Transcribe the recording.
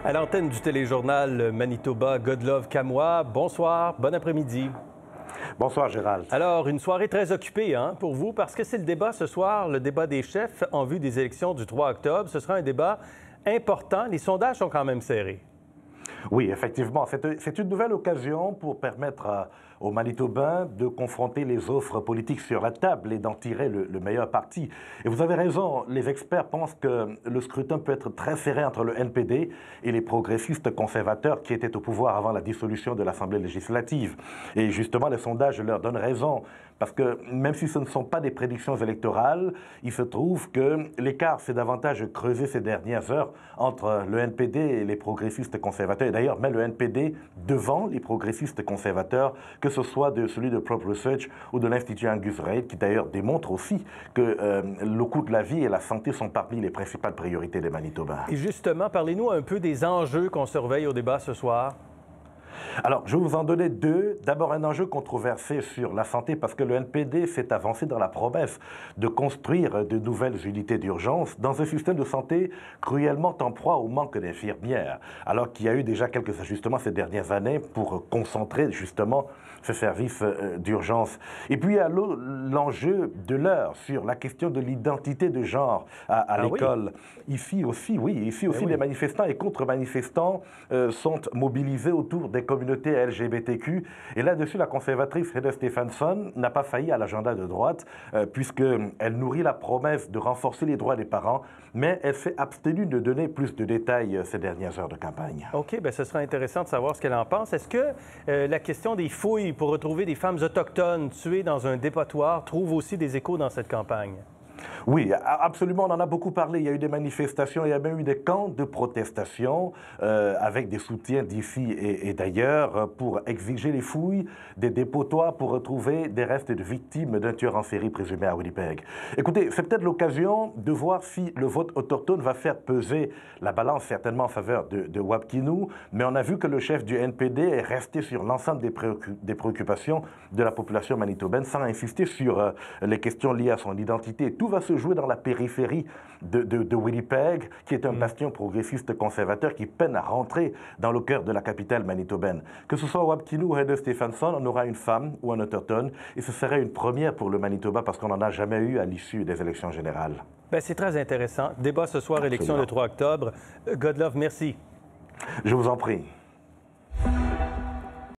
À l'antenne du téléjournal Manitoba, Godlove Kamoa, bonsoir, bon après-midi. Bonsoir Gérald. Alors, une soirée très occupée pour vous parce que c'est le débat ce soir, le débat des chefs en vue des élections du 3 octobre. Ce sera un débat important. Les sondages sont quand même serrés. Oui, effectivement, c'est une nouvelle occasion pour permettre aux Manitobains de confronter les offres politiques sur la table et d'en tirer le meilleur parti. Et vous avez raison, les experts pensent que le scrutin peut être très serré entre le NPD et les progressistes conservateurs qui étaient au pouvoir avant la dissolution de l'Assemblée législative. Et justement, les sondages leur donnent raison, parce que même si ce ne sont pas des prédictions électorales, il se trouve que l'écart s'est davantage creusé ces dernières heures entre le NPD et les progressistes conservateurs. Et d'ailleurs, met le NPD devant les progressistes conservateurs, que ce soit de celui de Prop Research ou de l'Institut Angus Reid, qui d'ailleurs démontre aussi que le coût de la vie et la santé sont parmi les principales priorités des Manitobains. Et justement, parlez-nous un peu des enjeux qu'on surveille au débat ce soir. Alors, je vais vous en donner deux. D'abord, un enjeu controversé sur la santé, parce que le NPD s'est avancé dans la promesse de construire de nouvelles unités d'urgence dans un système de santé cruellement en proie au manque d'infirmières, alors qu'il y a eu déjà quelques ajustements ces dernières années pour concentrer justement ce service d'urgence. Et puis, il y a l'enjeu de l'heure sur la question de l'identité de genre à l'école. Oui. Ici aussi, les manifestants et contre-manifestants sont mobilisés autour des communautés LGBTQ. Et là-dessus, la conservatrice Heather Stefanson n'a pas failli à l'agenda de droite, puisqu'elle nourrit la promesse de renforcer les droits des parents, mais elle s'est abstenue de donner plus de détails ces dernières heures de campagne. OK, bien, ce sera intéressant de savoir ce qu'elle en pense. Est-ce que la question des fouilles pour retrouver des femmes autochtones tuées dans un dépotoir trouve aussi des échos dans cette campagne? Oui, absolument, on en a beaucoup parlé. Il y a eu des manifestations, il y a même eu des camps de protestation avec des soutiens d'ici et d'ailleurs pour exiger les fouilles des dépotoirs pour retrouver des restes de victimes d'un tueur en série présumé à Winnipeg. Écoutez, c'est peut-être l'occasion de voir si le vote autochtone va faire peser la balance certainement en faveur de Wapkinou, mais on a vu que le chef du NPD est resté sur l'ensemble des préoccupations de la population manitobaine sans insister sur les questions liées à son identité. Tout va se jouer dans la périphérie de Winnipeg, qui est un bastion progressiste conservateur qui peine à rentrer dans le cœur de la capitale manitobaine. Que ce soit Wapkinou ou Heather Stefanson, on aura une femme ou un autochtone, et ce serait une première pour le Manitoba parce qu'on n'en a jamais eu à l'issue des élections générales. Bien, c'est très intéressant. Débat ce soir, Absolument. élection le 3 octobre. Godlove, merci. Je vous en prie.